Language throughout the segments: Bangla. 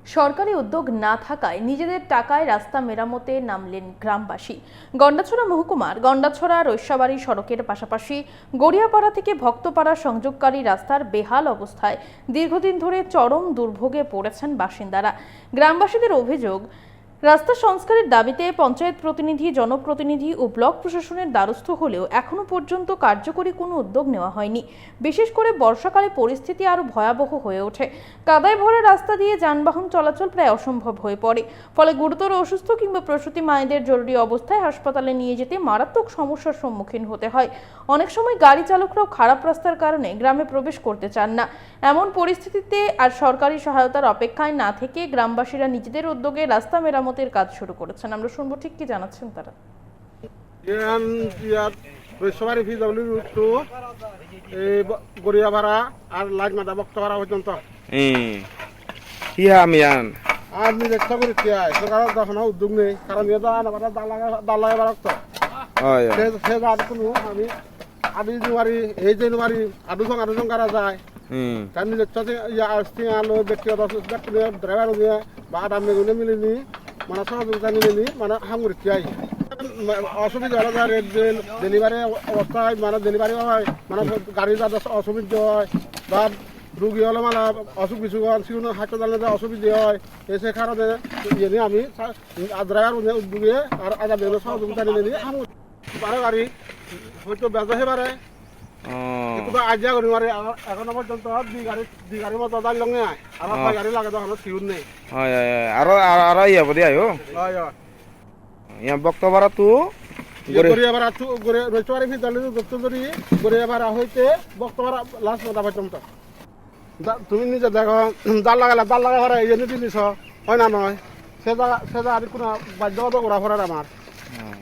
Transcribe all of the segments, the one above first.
সরকারি উদ্যোগ না থাকায় নিজেদের টাকায় রাস্তা মেরামতে নামলেন গ্রামবাসী। গন্ডাছড়া মহকুমার গন্ডাছড়া রৈস্যাবাড়ি সড়কের পাশাপাশি গড়িয়াপাড়া থেকে ভক্তপাড়া সংযোগকারী রাস্তার বেহাল অবস্থায় দীর্ঘদিন ধরে চরম দুর্ভোগে পড়েছেন বাসিন্দারা। গ্রামবাসীদের অভিযোগ, রাস্তা সংস্কারের দাবিতে পঞ্চায়েত প্রতিনিধি, জনপ্রতিনিধি ও ব্লক প্রশাসনের দ্বারস্থ হলেও এখনো পর্যন্ত কার্যকরী কোনো উদ্যোগ নেওয়া হয়নি। বিশেষ করে বর্ষাকালে পরিস্থিতি আরও ভয়াবহ হয়ে ওঠে। কাদায় ভরা রাস্তা দিয়ে যানবাহন চলাচল প্রায় অসম্ভব হয়ে পড়ে। ফলে গুরুতর অসুস্থ কিংবা প্রসূতি মায়েদের জরুরি অবস্থায় হাসপাতালে নিয়ে যেতে মারাত্মক সমস্যার সম্মুখীন হতে হয়। অনেক সময় গাড়ি চালকরাও খারাপ রাস্তার কারণে গ্রামে প্রবেশ করতে চান না। এমন পরিস্থিতিতে আর সরকারি সহায়তার অপেক্ষায় না থেকে গ্রামবাসীরা নিজেদের উদ্যোগে রাস্তা মেরামতের কাজ শুরু করেছেন। আমরা শুনবো ঠিক কি জানাচ্ছেন তারা। গড়িয়াপাড়া আর লাজমাদা বক্তপাড়া পর্যন্ত আমি চেষ্টা করি সরকারের তখন উদ্যোগ নেই, কারণ দাল লাগাবার সে কোনো আমি আদি জানুয়ারি এই জানুয়ারি আদুসং করা যায় তার নিজের আলো ব্যক্তিগত ড্রাইভার নিয়ে বা আদাম মেগুনে মিলিনি মানে সহযোগিতা মিলিনি মানে হামুরি অসুবিধা হলো রেড বিল ডেলিভারি অবস্থায় মানে ডেলিভারি হয় মানে গাড়ি যাতে অসুবিধা হয় বা রুগী হলে মানে অসুখ বিসুখ হাসপাতালে অসুবিধা হয় সে কারণে ইয়ে আমি ড্রাইভার উদ্যোগে আর আদাম মেগুনে সহযোগিতা নিলে হামুরি বারে গাড়ি হয়তো বেজা হয়ে পারে আইডিয়া করি মারে এখনো পর্যন্ত দুই গাড়ির মতো দাঁড়িয়ে লঙ্গে আমার গাড়ি লাগে তখন সিউর নেই আর ইয়া বদি আয়ো ইয়া বক্তবারা তু গড়িয়াপাড়া তু রৈচবাড়ি ভিতরে দত্ত ধরি গড়িয়াপাড়া হইতে বক্তবারা লাস্ট মতো পর্যন্ত তুমি নিজে দেখো জাল লাগা ঘরে এই জন্য জিনিস হয় না নয় সে জায়গা আর কোনো বাধ্যগত করা ফরার আমার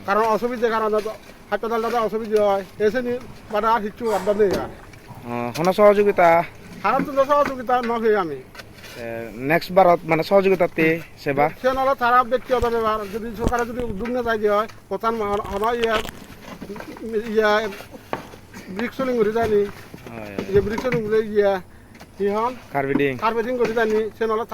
কারণ অসুবিধা কারণ হাসপাতালটা অসুবিধা হয় এসে নি মানে আর কিছু আড্ডা নেই আর কোনো সহযোগিতা খারাপ তো সহযোগিতা নয় আমি নেক্সট বারত মানে সহযোগিতাতে সেবা সে নহলে তারা ব্যক্তিগত ব্যবহার যদি সরকারে যদি উদ্যোগ না যায় দিয়ে হয় প্রধান ব্রিক্সলিং করে যায়নি ব্রিক্সলিং ইয়া সিহন কার্পেটিং করে যায়নি সে নহলে